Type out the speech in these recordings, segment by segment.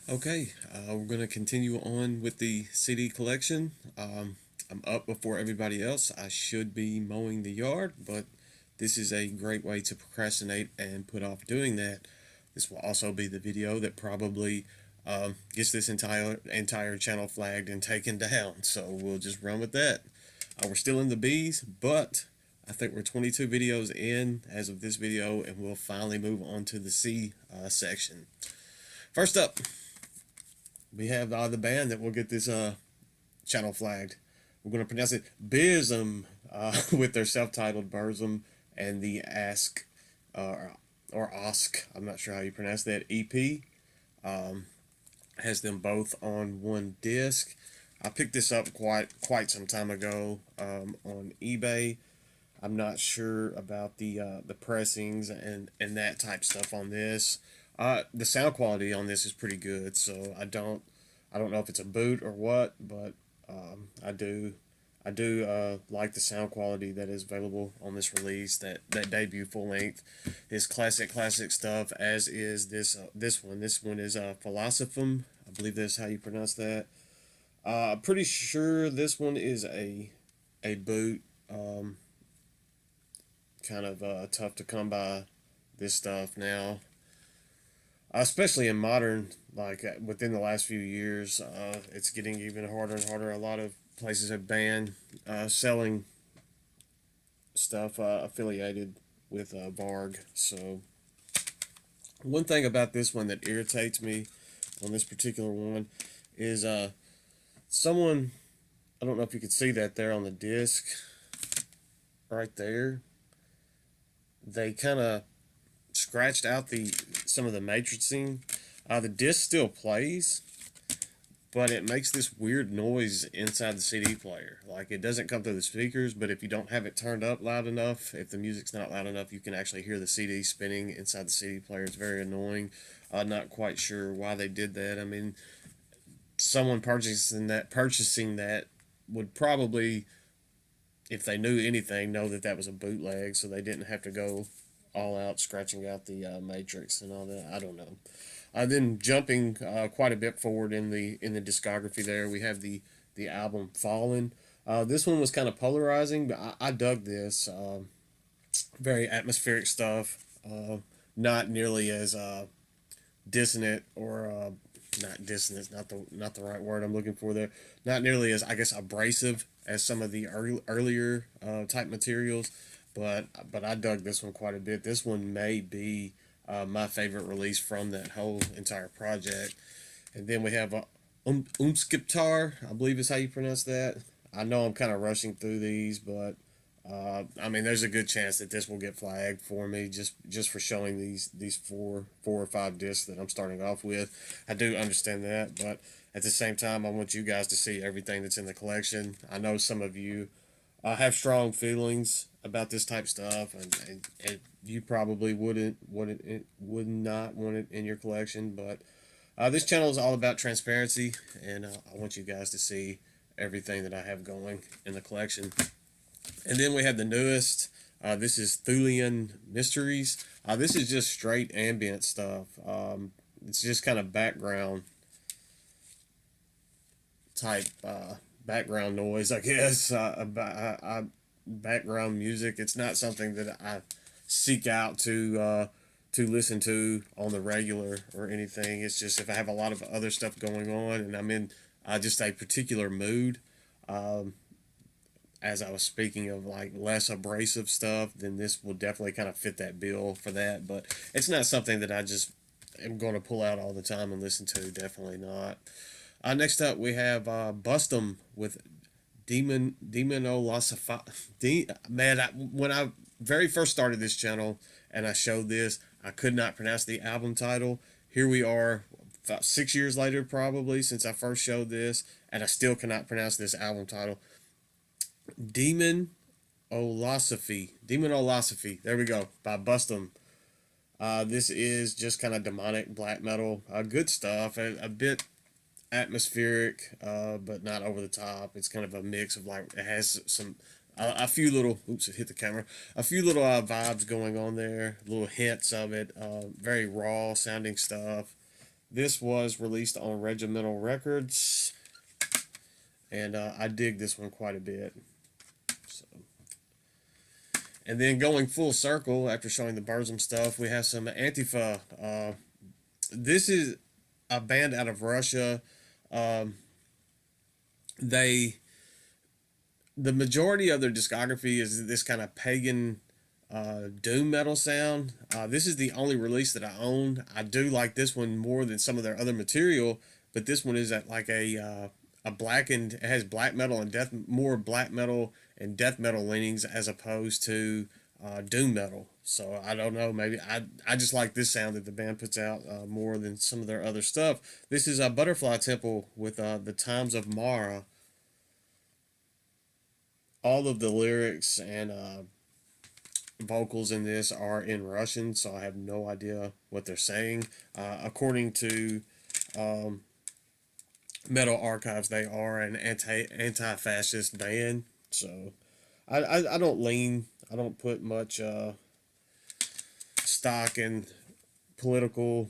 Okay, we're going to continue on with the CD collection. I'm up before everybody else. I should be mowing the yard, but this is a great way to procrastinate and put off doing that. This will also be the video that probably gets this entire channel flagged and taken down. So we'll just run with that. We're still in the B's, but I think we're 22 videos in as of this video, and we'll finally move on to the C section. First up, we have the band that will get this channel flagged. We're going to pronounce it Bism with their self-titled Burzum and the Ask or Ask. I'm not sure how you pronounce that. EP has them both on one disc. I picked this up quite some time ago on eBay. I'm not sure about the pressings and that type stuff on this. The sound quality on this is pretty good, so I don't know if it's a boot or what, but I do like the sound quality that is available on this release. That debut full length is classic stuff. As is this one. This one is Philosophum. I believe that's how you pronounce that. Pretty sure this one is a boot. Kind of tough to come by this stuff now, especially in modern, like within the last few years. It's getting even harder and harder. A lot of places have banned selling stuff affiliated with Varg. So one thing about this one that irritates me on this particular one is someone, I don't know if you can see that there on the disc right there, they kind of scratched out the some of the matrixing. The disc still plays, but it makes this weird noise inside the CD player. Like, it doesn't come through the speakers, but if you don't have it turned up loud enough, if the music's not loud enough, you can actually hear the CD spinning inside the CD player. It's very annoying. I'm not quite sure why they did that. I mean, someone purchasing that would probably, if they knew anything, know that that was a bootleg, so they didn't have to go all out scratching out the matrix and all that. I don't know. Then jumping quite a bit forward in the discography, there we have the album Fallen. This one was kind of polarizing, but I dug this. Very atmospheric stuff. Not nearly as dissonant or not dissonant, not the right word I'm looking for there. Not nearly as, I guess, abrasive as some of the earlier type materials, but I dug this one quite a bit. This one may be my favorite release from that whole entire project. And then we have Umskiptar, I believe is how you pronounce that. I know I'm kind of rushing through these, but I mean, there's a good chance that this will get flagged for me just for showing these four or five discs that I'm starting off with. I do understand that, but at the same time, I want you guys to see everything that's in the collection. I know some of you have strong feelings about this type of stuff, and you probably would not want it in your collection. But this channel is all about transparency, and I want you guys to see everything that I have going in the collection. And then we have the newest. This is Thulian Mysteries. This is just straight ambient stuff. It's just kind of type background noise, I guess. Background music. It's not something that I seek out to listen to on the regular or anything. It's just if I have a lot of other stuff going on and I'm in just a particular mood. As I was speaking of, like, less abrasive stuff, then this will definitely kind of fit that bill for that. But it's not something that I just am going to pull out all the time and listen to. Definitely not. Next up, we have Bustum with Demonolosifi. Man, when I very first started this channel and I showed this, I could not pronounce the album title. Here we are, about 6 years later, probably, since I first showed this, and I still cannot pronounce this album title. Demonolosophy. There we go. By Bustum. This is just kind of demonic black metal. Good stuff. A bit atmospheric, but not over the top. It's kind of a mix of, like, it has some a few little, oops, it hit the camera. A few little vibes going on there. Little hints of it. Very raw sounding stuff. This was released on Regimental Records, and I dig this one quite a bit. So, and then going full circle after showing the Bism stuff, we have some Antifa. This is a band out of Russia. Um, they the majority of their discography is this kind of pagan doom metal sound. This is the only release that I own. I do like this one more than some of their other material, but this one is at like a blackened. It has black metal and more black metal and death metal leanings as opposed to doom metal. So I don't know. Maybe I just like this sound that the band puts out more than some of their other stuff. This is a Butterfly Temple with the Times of Mara. All of the lyrics and vocals in this are in Russian, so I have no idea what they're saying. According to um, Metal Archives, they are an anti-fascist band. So I don't lean. I don't put much stock in political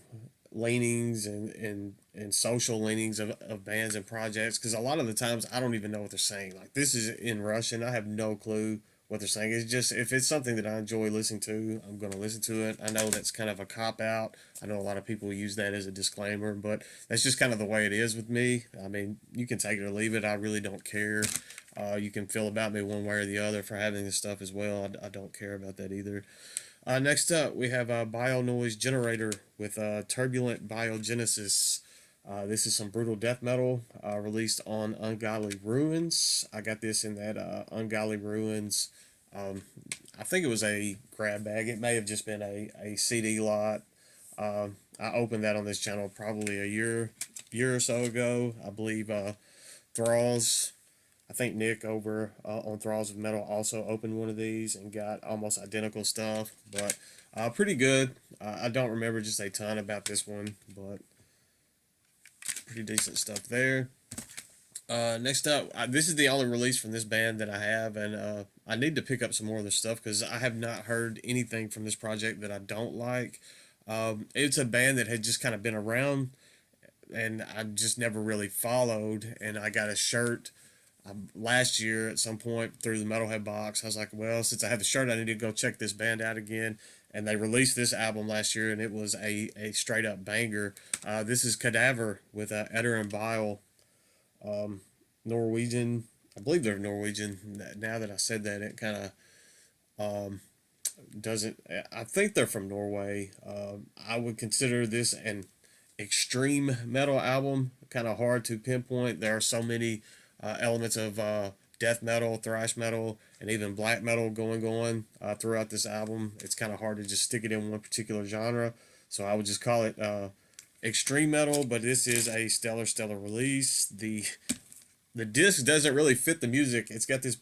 leanings and social leanings of bands and projects, because a lot of the times I don't even know what they're saying. Like, this is in Russian. I have no clue what they're saying. It's just, if it's something that I enjoy listening to, I'm going to listen to it. I know that's kind of a cop out. I know a lot of people use that as a disclaimer, but that's just kind of the way it is with me. I mean, you can take it or leave it. I really don't care. You can feel about me one way or the other for having this stuff as well. I don't care about that either. Next up, we have a Bio Noise Generator with Turbulent Biogenesis. This is some brutal death metal released on Ungodly Ruins. I got this in that Ungodly Ruins. I think it was a grab bag. It may have just been a CD lot. I opened that on this channel probably a year or so ago. I believe Thralls. I think Nick over on Thralls of Metal also opened one of these and got almost identical stuff, but pretty good. I don't remember just a ton about this one, but pretty decent stuff there. Next up, this is the only release from this band that I have, and I need to pick up some more of their stuff because I have not heard anything from this project that I don't like. It's a band that had just kind of been around, and I just never really followed, and I got a shirt last year at some point through the Metalhead box. I was like, well, since I have the shirt, I need to go check this band out again. And they released this album last year, and it was a straight up banger. This is Cadaver with Eder and Bile, Norwegian. I believe they're Norwegian. Now that I said that, it kind of doesn't. I think they're from Norway. I would consider this an extreme metal album. Kind of hard to pinpoint. There are so many elements of death metal, thrash metal, and even black metal going on throughout this album. It's kind of hard to just stick it in one particular genre, so I would just call it extreme metal. But this is a stellar release. The disc doesn't really fit the music. It's got this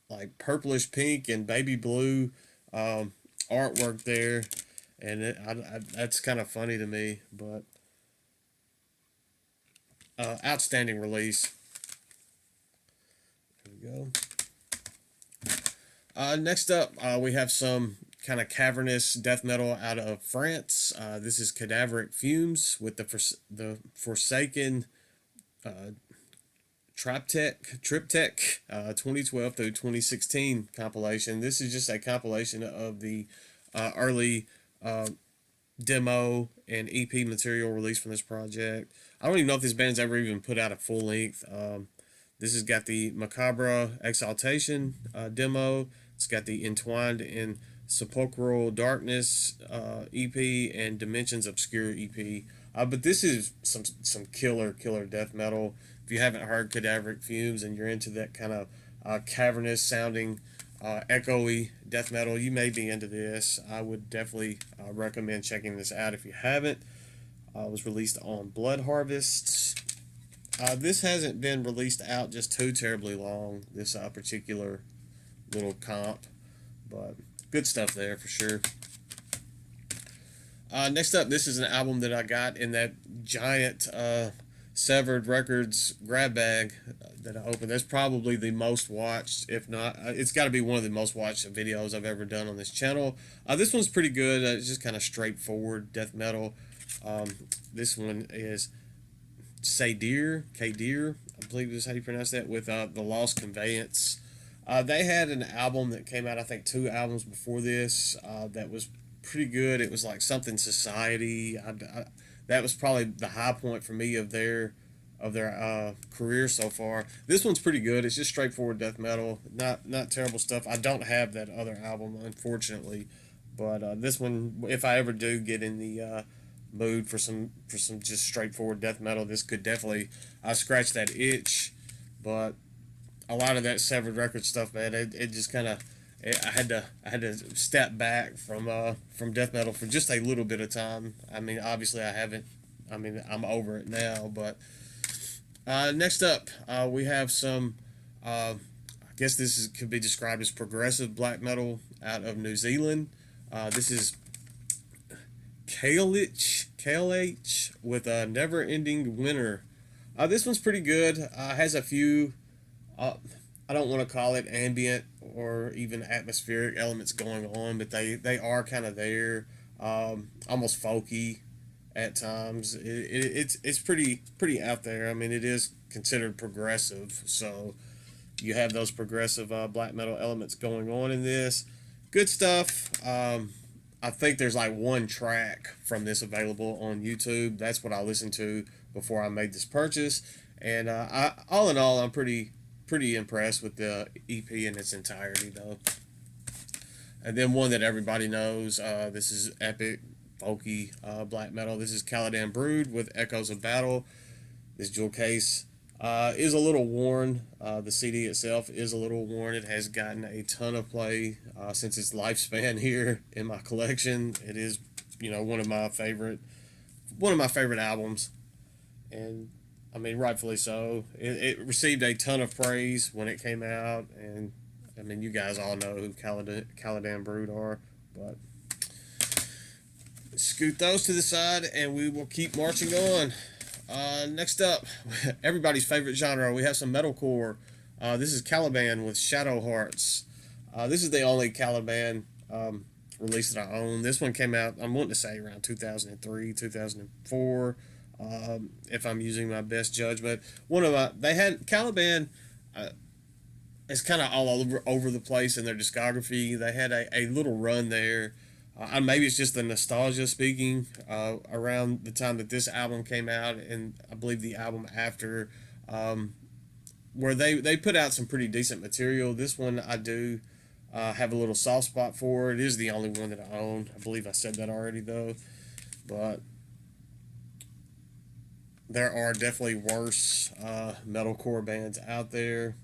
like purplish pink and baby blue artwork there, and that's kind of funny to me, but outstanding release. There we go. Next up, we have some kind of cavernous death metal out of France. This is Cadaveric Fumes with the Forsaken Triptych 2012 through 2016 compilation. This is just a compilation of the early demo and EP material released from this project. I don't even know if this band's ever even put out a full length. This has got the Macabre Exaltation demo. It's got the Entwined in Sepulchral Darkness EP and Dimensions Obscure EP. But this is some killer death metal. If you haven't heard Cadaveric Fumes and you're into that kind of cavernous sounding, echoey death metal, you may be into this. I would definitely recommend checking this out if you haven't. It was released on Blood Harvests. This hasn't been released out just too terribly long, this particular little comp, but good stuff there for sure. Next up, this is an album that I got in that giant Severed Records grab bag that I opened. That's probably the most watched, if not, it's got to be one of the most watched videos I've ever done on this channel. This one's pretty good. It's just kind of straightforward death metal. This one is Sadir, Kadir, I believe is how you pronounce that, with the Lost Conveyance. They had an album that came out, I think 2 albums before this, that was pretty good. It was like something Society. That was probably the high point for me of their career so far. This one's pretty good. It's just straightforward death metal, not terrible stuff. I don't have that other album, unfortunately, but this one, if I ever do get in the mood for some just straightforward death metal, this could definitely scratch that itch. But a lot of that Severed Record stuff, man, it just kind of, I had to step back from death metal for just a little bit of time. I mean, obviously I haven't. I mean, I'm over it now. But next up, we have some. I guess could be described as progressive black metal out of New Zealand. This is Kale with a Never Ending Winter. This one's pretty good. Has a few. I don't want to call it ambient or even atmospheric elements going on, but they are kind of there, almost folky at times. It's pretty out there. I mean, it is considered progressive, so you have those progressive black metal elements going on in this. Good stuff. I think there's like one track from this available on YouTube. That's what I listened to before I made this purchase, and all in all, I'm pretty impressed with the EP in its entirety, though. And then one that everybody knows, this is epic, folky black metal. This is Caliban Brood with Echoes of Battle. This jewel case is a little worn. The CD itself is a little worn. It has gotten a ton of play since its lifespan here in my collection. It is, one of my favorite albums, and I mean, rightfully so. It received a ton of praise when it came out, and I mean, you guys all know who Caliban Brood are, but scoot those to the side, and we will keep marching on. Next up, everybody's favorite genre, we have some metalcore. This is Caliban with Shadow Hearts. This is the only Caliban release that I own. This one came out, I'm wanting to say around 2003, 2004. If I'm using my best judgment. They had Caliban is kind of all over the place in their discography. They had a little run there. Maybe it's just the nostalgia speaking around the time that this album came out, and I believe the album after, where they put out some pretty decent material. This one I do have a little soft spot for. It is the only one that I own. I believe I said that already, though. But there are definitely worse metalcore bands out there.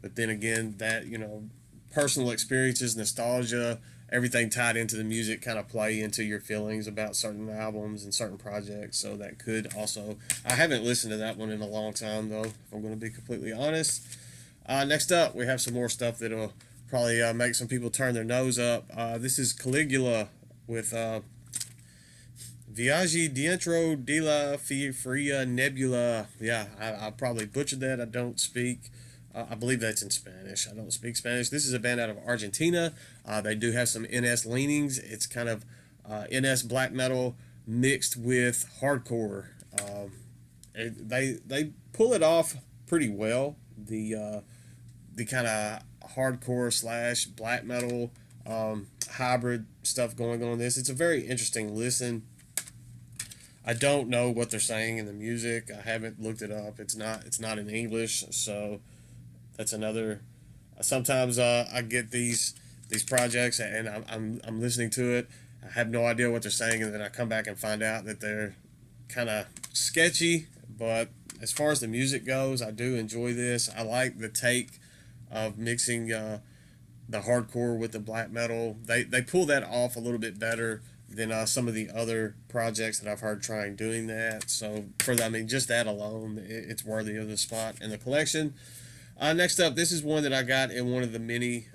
But then again, that, personal experiences, nostalgia, everything tied into the music kind of play into your feelings about certain albums and certain projects. So that could also, I haven't listened to that one in a long time, though, if I'm going to be completely honest. Next up, we have some more stuff that'll probably make some people turn their nose up. This is Caligula with Viaggi dentro della Fria Nebula. Yeah, I probably butchered that. I don't speak. I believe that's in Spanish. I don't speak Spanish. This is a band out of Argentina. They do have some NS leanings. It's kind of NS black metal mixed with hardcore. They pull it off pretty well. The kind of hardcore / black metal hybrid stuff going on in this. It's a very interesting listen. I don't know what they're saying in the music. I haven't looked it up. It's not in English, so that's another. Sometimes I get these projects and I'm listening to it. I have no idea what they're saying, and then I come back and find out that they're kind of sketchy. But as far as the music goes, I do enjoy this. I like the take of mixing the hardcore with the black metal. They pull that off a little bit better than some of the other projects that I've heard trying doing that. So just that alone, it's worthy of the spot in the collection. Next up, this is one that I got in one of the many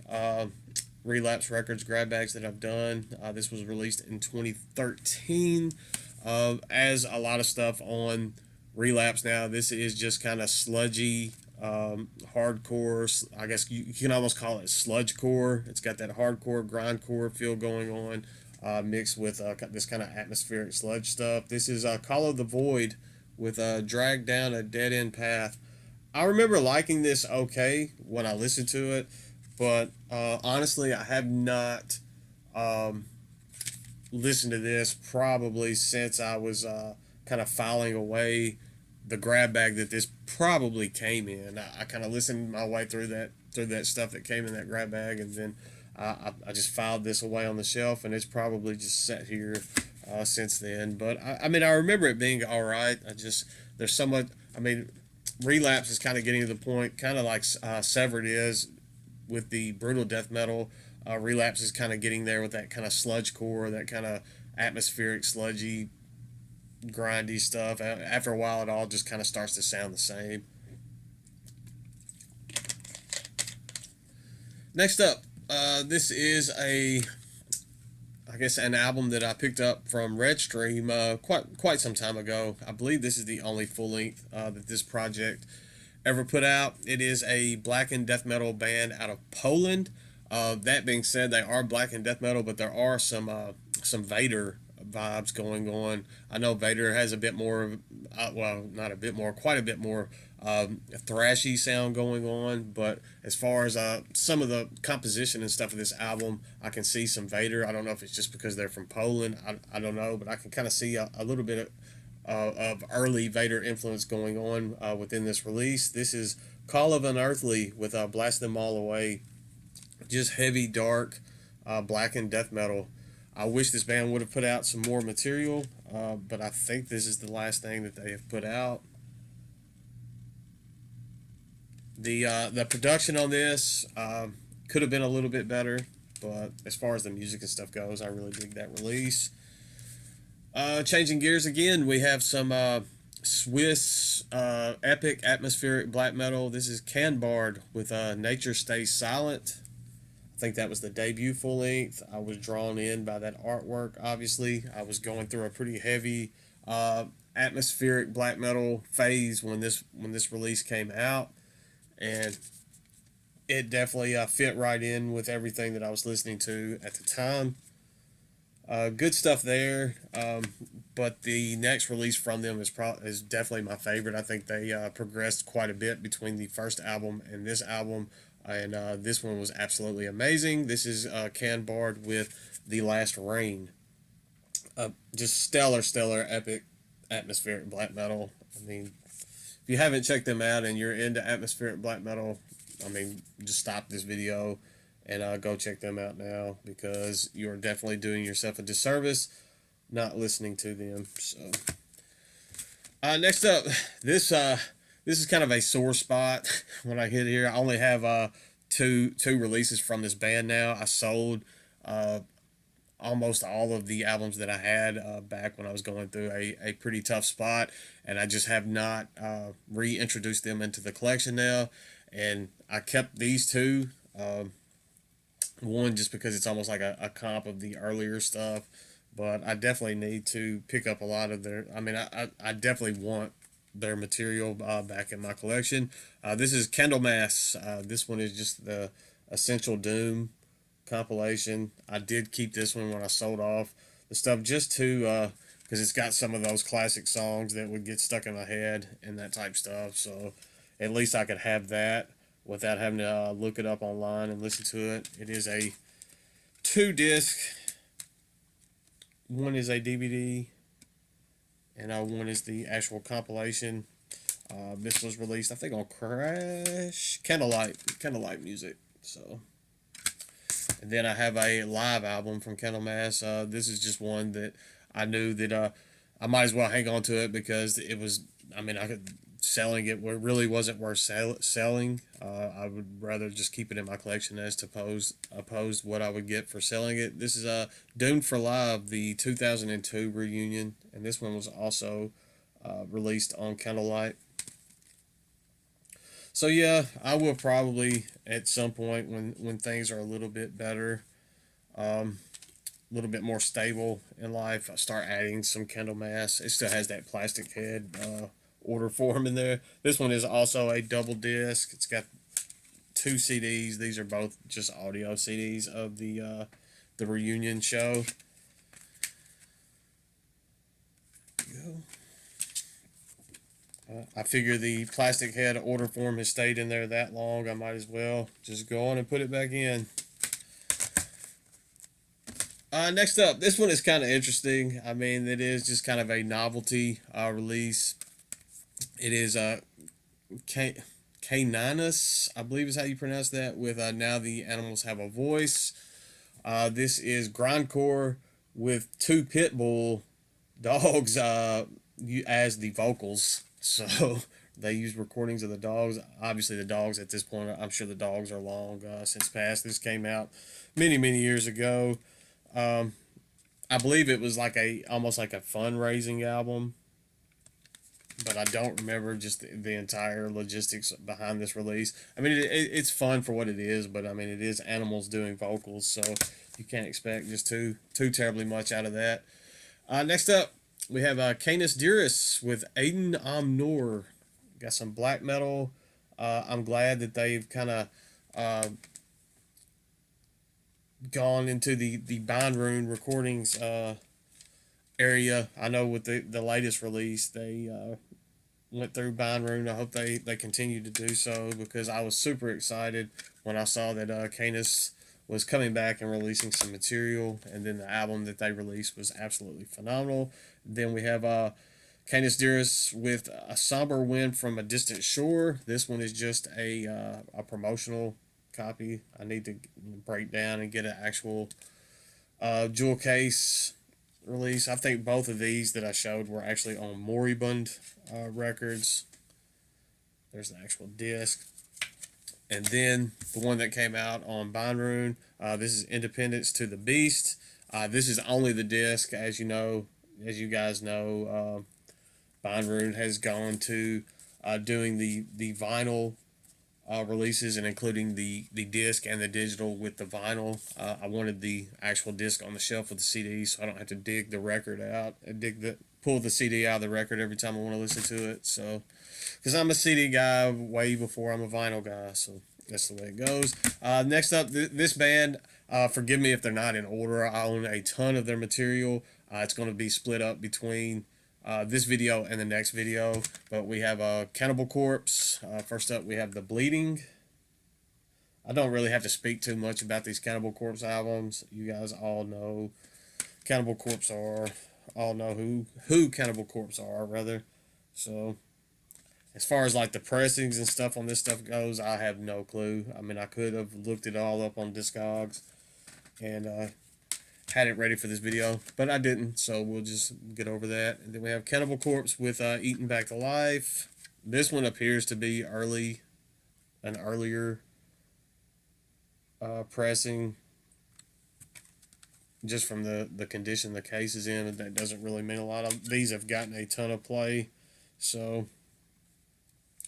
Relapse Records grab bags that I've done. This was released in 2013. As a lot of stuff on Relapse now, this is just kind of sludgy, hardcore. I guess you can almost call it sludgecore. It's got that hardcore, grindcore feel going on. mixed with this kind of atmospheric sludge stuff. This is Call of the Void with Drag Down a Dead End Path. I remember liking this okay when I listened to it, but honestly, I have not um, listened to this probably since I was kind of filing away the grab bag that this probably came in. I kind of listened my way through that stuff that came in that grab bag, and then I just filed this away on the shelf, and it's probably just sat here since then. But I mean, I remember it being all right. There's somewhat. I mean, Relapse is kind of getting to the point, kind of like Severed is with the brutal death metal. Relapse is kind of getting there with that kind of sludge core, that kind of atmospheric, sludgy, grindy stuff. After a while, it all just kind of starts to sound the same. Next up, this is I guess an album that I picked up from Redstream quite some time ago. I believe this is the only full length that this project ever put out. It is a black and death metal band out of Poland. That being said, they are black and death metal, but there are some Vader vibes going on. I know Vader has a bit more, well, not a bit more, quite a bit more thrashy sound going on. But as far as some of the composition and stuff of this album, I can see some Vader. I don't know if it's just because they're from Poland. I don't know, but I can kind of see a little bit of early Vader influence going on within this release. This is Call of Unearthly with Blast Them All Away. Just heavy, dark, black and death metal. I wish this band would have put out some more material, but I think this is the last thing that they have put out. The production on this could have been a little bit better, but as far as the music and stuff goes, I really dig that release. Changing gears again, we have some Swiss epic atmospheric black metal. This is Canbard with Nature Stays Silent. I think that was the debut full length. I was drawn in by that artwork, obviously. I was going through a pretty heavy atmospheric black metal phase when this release came out, and it definitely fit right in with everything that I was listening to at the time. Good stuff there, but the next release from them is definitely my favorite. I think they progressed quite a bit between the first album and this album, and this one was absolutely amazing. This is Canbard with The Last Rain. Just stellar, epic, atmospheric black metal. I mean, if you haven't checked them out and you're into atmospheric black metal, I mean, just stop this video and go check them out now, because you're definitely doing yourself a disservice not listening to them. So, next up, this is kind of a sore spot when I hit here. I only have two releases from this band now. I sold almost all of the albums that I had back when I was going through a pretty tough spot, and I just have not reintroduced them into the collection now. And I kept these two. One, just because it's almost like a comp of the earlier stuff, but I definitely need to pick up a lot of their. I mean, I definitely want their material back in my collection. This is Kendall Mass. This one is just the Essential Doom compilation. I did keep this one when I sold off the stuff, just to because it's got some of those classic songs that would get stuck in my head and that type stuff. So at least I could have that without having to look it up online and listen to it. It is a 2-disc. One is a DVD, and one is the actual compilation. This was released, I think, on Crash Candlelight Music. So, and then I have a live album from Kendall Mass. This is just one that I knew that I might as well hang on to it, because it was. I mean, selling it really wasn't worth selling. I would rather just keep it in my collection as opposed what I would get for selling it. This is Doomed for Live, the 2002 reunion, and this one was also released on Candlelight. So yeah, I will probably at some point when things are a little bit better, a little bit more stable in life, I start adding some Kendall Mass. It still has that plastic head order form in there. This one is also a double disc. It's got 2 CDs. These are both just audio CDs of the reunion show. I figure the plastic head order form has stayed in there that long. I might as well just go on and put it back in. Next up, this one is kind of interesting. I mean, it is just kind of a novelty release. It is Caninus, I believe is how you pronounce that, with Now the Animals Have a Voice. This is grindcore with 2 pit bull dogs as the vocals. So they use recordings of the dogs. Obviously, the dogs at this point, I'm sure the dogs are long since past. This came out many, many years ago. I believe it was like almost like a fundraising album, but I don't remember just the entire logistics behind this release. I mean, it's fun for what it is, but I mean, it is animals doing vocals, so you can't expect just too terribly much out of that. Next up, we have Canis Dearest with Aiden Amnor. Got some black metal. I'm glad that they've kind of gone into the Bind Rune recordings area. I know with the latest release, they went through Bind Rune. I hope they continue to do so, because I was super excited when I saw that Canis was coming back and releasing some material, and then the album that they released was absolutely phenomenal. Then we have Canis Dearest with A Somber Wind from a Distant Shore. This one is just a promotional copy. I need to break down and get an actual jewel case release. I think both of these that I showed were actually on Moribund records. There's the actual disc. And then the one that came out on Bind Rune, this is Independence to the Beast. This is only the disc, as you know, as you guys know. Bind Rune has gone to doing the vinyl releases, and including the disc and the digital with the vinyl. I wanted the actual disc on the shelf with the CD, so I don't have to dig the record out, pull the CD out of the record every time I want to listen to it. So, because I'm a CD guy way before I'm a vinyl guy, so that's the way it goes. Next up, this band. Forgive me if they're not in order. I own a ton of their material. It's going to be split up between this video and the next video, but we have Cannibal Corpse. First up, we have The Bleeding. I don't really have to speak too much about these Cannibal Corpse albums. You guys all know Cannibal Corpse all know who Cannibal Corpse are, rather. So, as far as like the pressings and stuff on this stuff goes, I have no clue. I mean, I could have looked it all up on Discogs and had it ready for this video, but I didn't, so we'll just get over that. And then we have Cannibal Corpse with Eaten Back to Life. This one appears to be an earlier pressing, just from the condition the case is in. That doesn't really mean a lot. These have gotten a ton of play, so,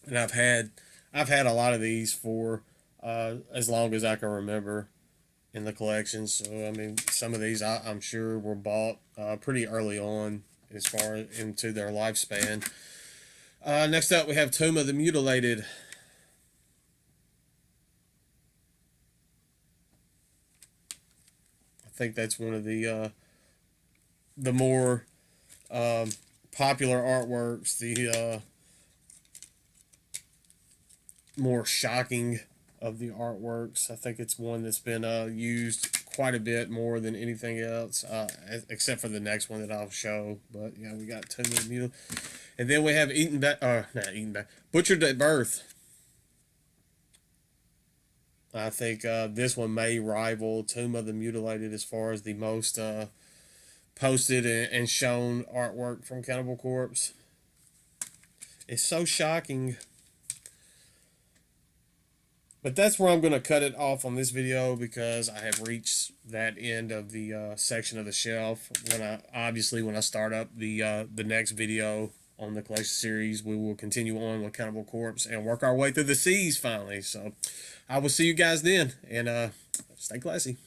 and I've had a lot of these for as long as I can remember in the collection. So I mean, some of these I'm sure were bought pretty early on as far into their lifespan. Next up, we have Tomb of the Mutilated. I think that's one of the more popular artworks, the more shocking of the artworks. I think it's one that's been used quite a bit more than anything else, except for the next one that I'll show. But yeah, we got Tomb of the Mutilated, and then we have Butchered at Birth. I think this one may rival Tomb of the Mutilated as far as the most posted and shown artwork from Cannibal Corpse. It's so shocking. But that's where I'm going to cut it off on this video, because I have reached that end of the section of the shelf. When I start up the next video on the collection series, we will continue on with Cannibal Corpse and work our way through the C's finally. So I will see you guys then, and stay classy.